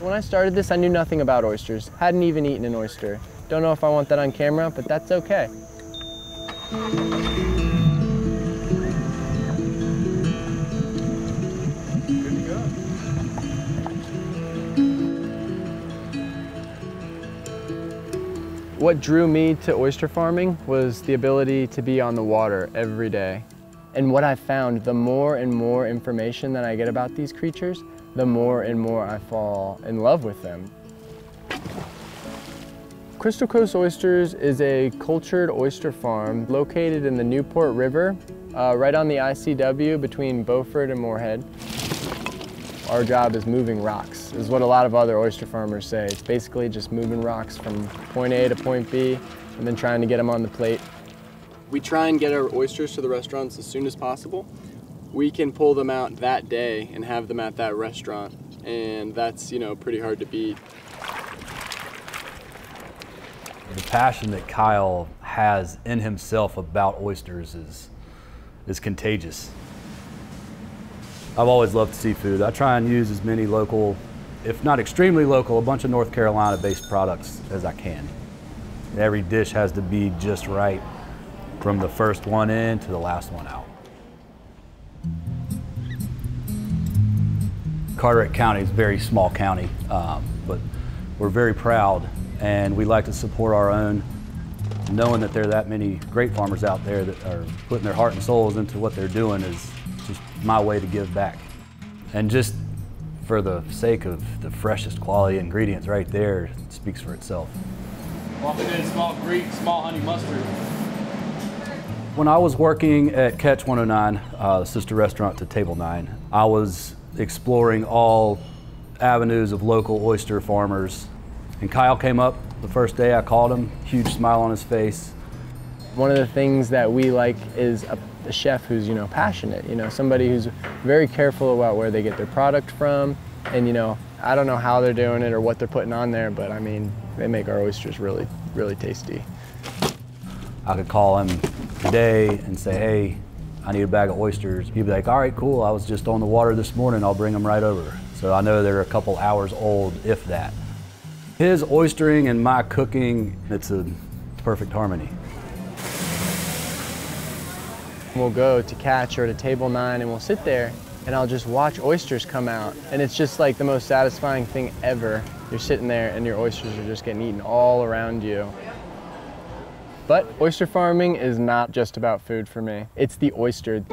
When I started this, I knew nothing about oysters. Hadn't even eaten an oyster. Don't know if I want that on camera, but that's okay. Good to go. What drew me to oyster farming was the ability to be on the water every day. And what I found, the more and more information that I get about these creatures, the more and more I fall in love with them. Crystal Coast Oysters is a cultured oyster farm located in the Newport River, right on the ICW between Beaufort and Morehead. Our job is moving rocks, is what a lot of other oyster farmers say. It's basically just moving rocks from point A to point B and then trying to get them on the plate. We try and get our oysters to the restaurants as soon as possible. We can pull them out that day and have them at that restaurant, and that's, you know, pretty hard to beat. The passion that Kyle has in himself about oysters is contagious. I've always loved seafood. I try and use as many local, if not extremely local, a bunch of North Carolina-based products as I can. Every dish has to be just right from the first one in to the last one out. Carteret County is a very small county, but we're very proud and we like to support our own, knowing that there are that many great farmers out there that are putting their heart and souls into what they're doing is just my way to give back. And just for the sake of the freshest quality ingredients right there, it speaks for itself. Walking in small Greek, small honey mustard. When I was working at Catch 109, the sister restaurant to Table 9, I was exploring all avenues of local oyster farmers. And Kyle came up the first day I called him, huge smile on his face. One of the things that we like is a chef who's, you know, passionate, you know, somebody who's very careful about where they get their product from. And, you know, I don't know how they're doing it or what they're putting on there, but I mean, they make our oysters really, really tasty. I could call him today and say, hey, I need a bag of oysters. He'd be like, all right, cool, I was just on the water this morning, I'll bring them right over. So I know they're a couple hours old, if that. His oystering and my cooking, it's a perfect harmony. We'll go to Catch or to Table 9 and we'll sit there and I'll just watch oysters come out. And it's just like the most satisfying thing ever. You're sitting there and your oysters are just getting eaten all around you. But oyster farming is not just about food for me. It's the oyster.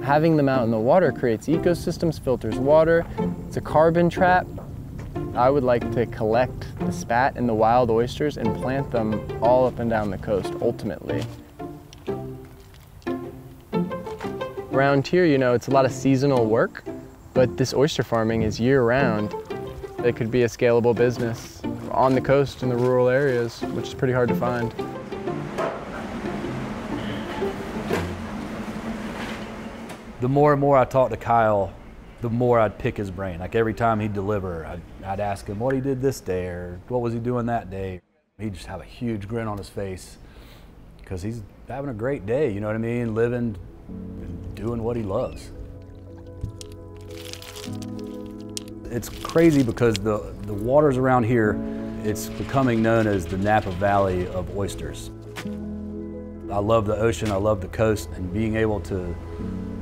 Having them out in the water creates ecosystems, filters water. It's a carbon trap. I would like to collect the spat and the wild oysters and plant them all up and down the coast, ultimately. Around here, you know, it's a lot of seasonal work, but this oyster farming is year-round. It could be a scalable business on the coast in the rural areas, which is pretty hard to find. The more and more I talk to Kyle, the more I'd pick his brain. Like every time he'd deliver, I'd ask him what he did this day or what was he doing that day. He'd just have a huge grin on his face because he's having a great day, you know what I mean? Living and doing what he loves. It's crazy because the waters around here, it's becoming known as the Napa Valley of oysters. I love the ocean, I love the coast, and being able to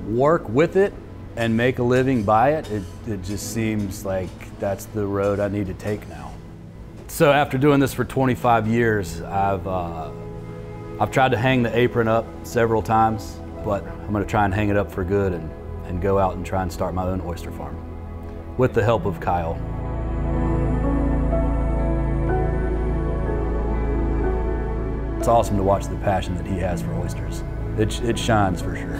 work with it and make a living by it, it just seems like that's the road I need to take now. So after doing this for 25 years, I've tried to hang the apron up several times, but I'm gonna try and hang it up for good and go out and try and start my own oyster farm with the help of Kyle. It's awesome to watch the passion that he has for oysters. It shines for sure.